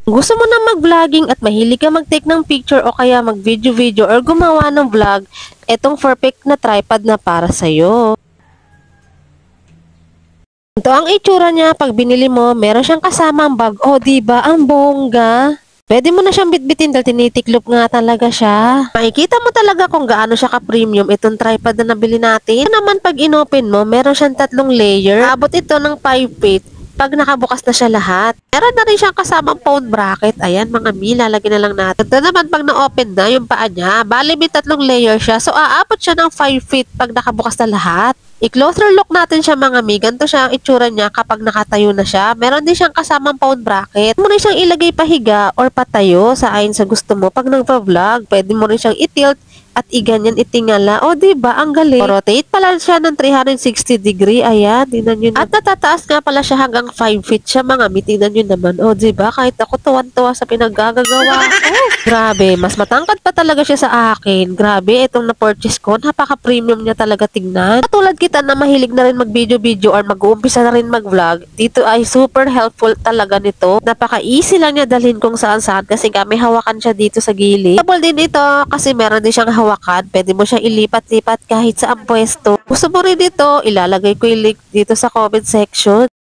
Gusto mo na mag-vlogging at mahilig ka mag-take ng picture o kaya mag-video-video or gumawa ng vlog, etong perfect na tripod na para sa'yo. Ito ang itsura niya pag binili mo, meron siyang kasamang bag. O, diba? Ang bongga. Pwede mo na siyang bitbitin dahil tinitiklop nga talaga siya. Makikita mo talaga kung gaano siya ka-premium itong tripod na nabili natin. Ito naman pag inopen mo, meron siyang 3 layer. Abot ito ng 5 feet pag nakabukas na siya lahat. Meron na rin siyang kasamang phone bracket. Ayan mga mi, lalagyan na lang natin. Ito naman pag na-open na yung paa niya, bali may 3 layer siya. So aabot siya ng 5 feet pag nakabukas na lahat. I-closer look natin siya mga mi. Ganito siya ang itsura niya kapag nakatayo na siya. Meron din siyang kasamang phone bracket. Pwede mo rin siyang ilagay pahiga or patayo sa ayon sa gusto mo. Pag nagpa-vlog, pwede mo rin siyang i-tilt at iganyan itingala. O, diba? Ang galing. Rotate pala siya ng 360 degree. Ayan, tingnan nyo na. At natataas nga pala siya hanggang 5 feet siya mga mi. Tingnan nyo naman. O, diba? Kahit ako tuwan-tuwa sa pinaggagawa. Grabe, mas matangkad pa talaga siya sa akin. Grabe, itong na-purchase ko, napaka-premium niya talaga tingnan. Katulad kita na mahilig na rin mag-video-video or mag-uumpisa na rin mag-vlog, dito ay super helpful talaga nito. Napaka-easy lang niya dalhin kung saan-saan kasi nga may hawakan siya dito sa gilid. Double din ito kasi meron din siyang hawakan. Pwede mo siyang ilipat-lipat kahit sa ang pwesto. Gusto mo rin dito, ilalagay ko yung link dito sa comment section.